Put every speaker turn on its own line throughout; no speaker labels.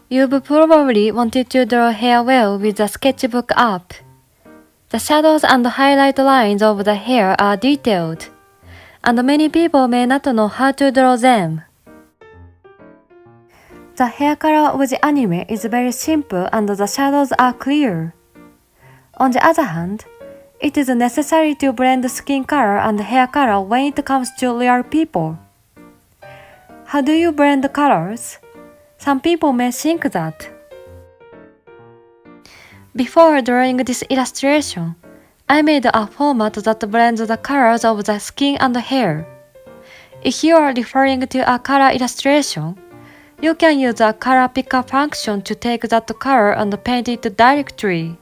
You've probably wanted to draw hair well with the sketchbook app. The shadows and highlight lines of the hair are detailed, and many people may not know how to draw them. The hair color of the anime is very simple and the shadows are clear. On the other hand, it is necessary to blend skin color and hair color when it comes to real people. How do you blend the colors? Some people may think that. Before drawing this illustration, I made a format that blends the colors of the skin and hair. If you are referring to a color illustration, you can use the color picker function to take that color and paint it directly.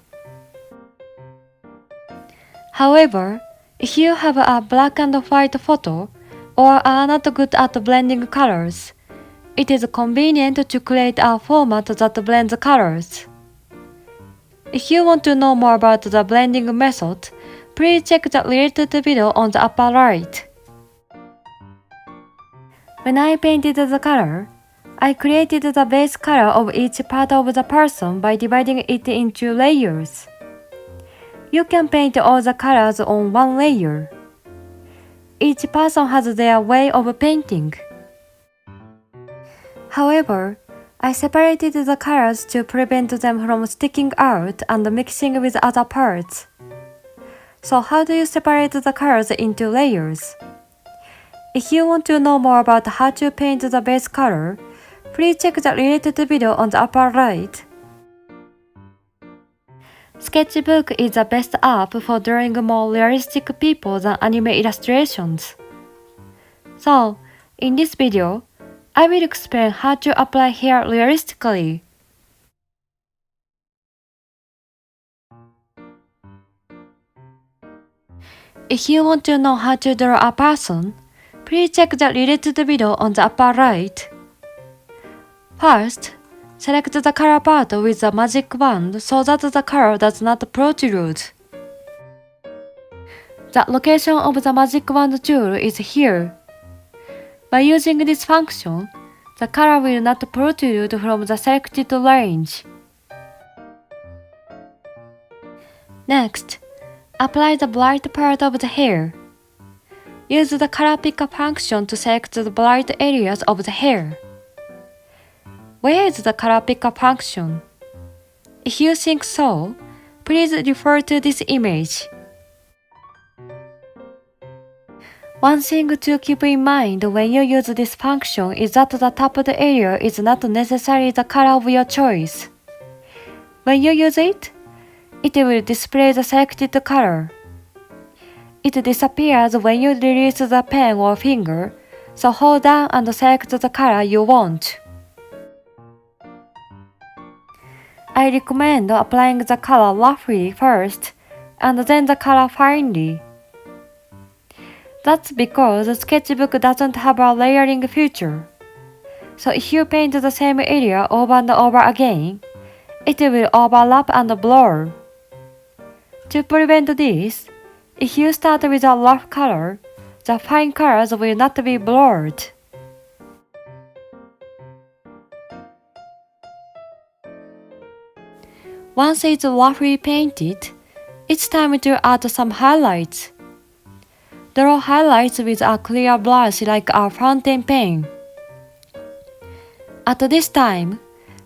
However, if you have a black and white photo or are not good at blending colors, it is convenient to create a format that blends colors. If you want to know more about the blending method, please check the related video on the upper right. When I painted the color, I created the base color of each part of the person by dividing it into layers. You can paint all the colors on one layer. Each person has their way of painting. However, I separated the colors to prevent them from sticking out and mixing with other parts. So how do you separate the colors into layers? If you want to know more about how to paint the base color, please check the related video on the upper right. Sketchbook is the best app for drawing more realistic people than anime illustrations. So, in this video, I will explain how to apply hair realistically. If you want to know how to draw a person, please check the related video on the upper right. First, select the color part with the magic wand so that the color does not protrude. The location of the magic wand tool is here. By using this function, the color will not protrude from the selected range. Next, apply the bright part of the hair. Use the color picker function to select the bright areas of the hair. Where is the color picker function? If you think so, please refer to this image. One thing to keep in mind when you use this function is that the tapped area is not necessarily the color of your choice. When you use it, it will display the selected color. It disappears when you release the pen or finger, so hold down and select the color you want. I recommend applying the color roughly first, and then the color finely. That's because the sketchbook doesn't have a layering feature. So if you paint the same area over and over again, it will overlap and blur. To prevent this, if you start with a rough color, the fine colors will not be blurred. Once it's roughly painted, it's time to add some highlights. Draw highlights with a clear brush like a fountain pen. At this time,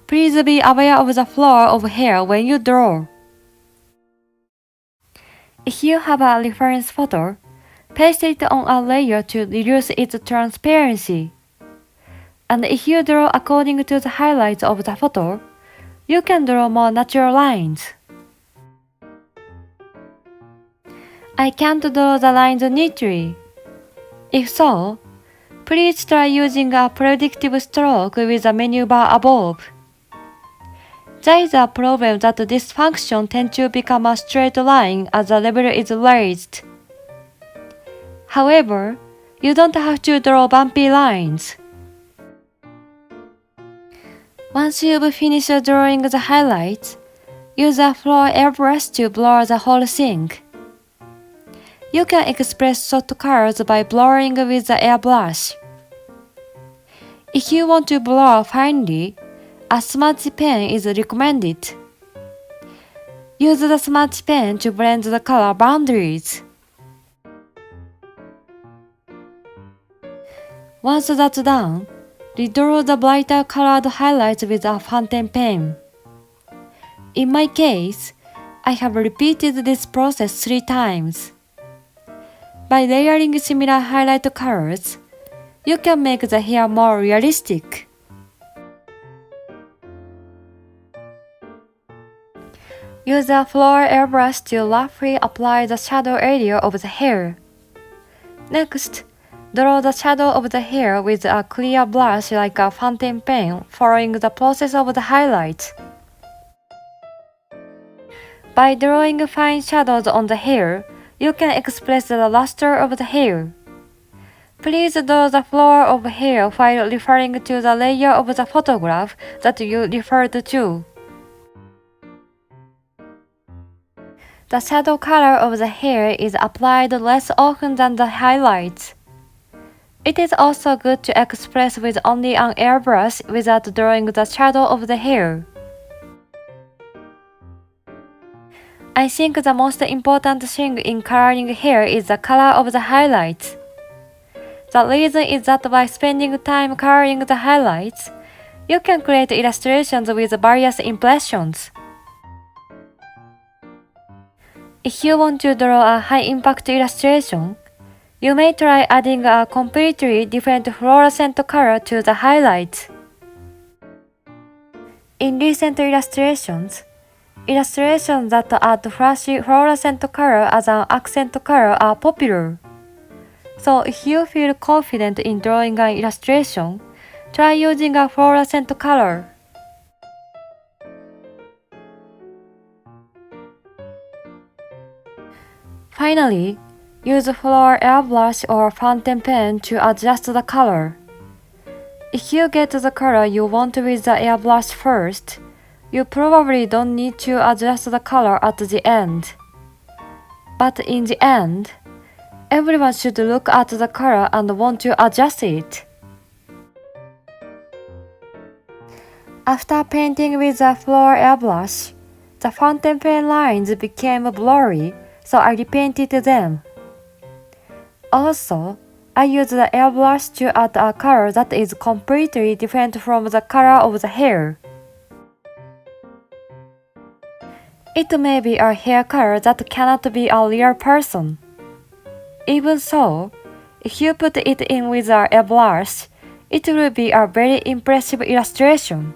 please be aware of the flow of hair when you draw. If you have a reference photo, paste it on a layer to reduce its transparency. And if you draw according to the highlights of the photo, you can draw more natural lines. I can't draw the lines neatly. If so, please try using a predictive stroke with the menu bar above. There is a problem that this function tends to become a straight line as the level is raised. However, you don't have to draw bumpy lines. Once you've finished drawing the highlights, use a floor airbrush to blur the whole thing. You can express soft colors by blurring with the airbrush. If you want to blur finely, A smudge pen is recommended. Use the smudge pen to blend the color boundaries. Once that's done, redraw the brighter colored highlights with a fountain pen. In my case, I have repeated this process 3 times. By layering similar highlight colors, you can make the hair more realistic. Use a floral airbrush to roughly apply the shadow area of the hair. Next, draw the shadow of the hair with a clear brush like a fountain pen, following the process of the highlights. By drawing fine shadows on the hair, you can express the luster of the hair. Please draw the flower of hair while referring to the layer of the photograph that you referred to. The shadow color of the hair is applied less often than the highlights. It is also good to express with only an airbrush without drawing the shadow of the hair. I think the most important thing in coloring hair is the color of the highlights. The reason is that by spending time coloring the highlights, you can create illustrations with various impressions. If you want to draw a high-impact illustration, you may try adding a completely different fluorescent color to the highlights. In recent illustrations that add flashy fluorescent color as an accent color are popular. So if you feel confident in drawing an illustration, try using a fluorescent color. Finally, use a flower airbrush or fountain pen to adjust the color. If you get the color you want with the airbrush first, you probably don't need to adjust the color at the end. But in the end, everyone should look at the color and want to adjust it. After painting with the flower airbrush, the fountain pen lines became blurry, so I repainted them. Also, I used the airbrush to add a color that is completely different from the color of the hair. It may be a hair color that cannot be a real person. Even so, if you put it in with an airbrush, it will be a very impressive illustration.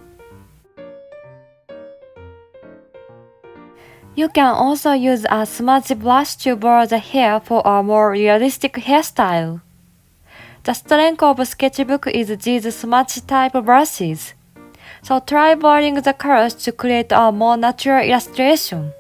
You can also use a smudge brush to blur the hair for a more realistic hairstyle. The strength of Sketchbook is these smudge type brushes, so try blurring the colors to create a more natural illustration.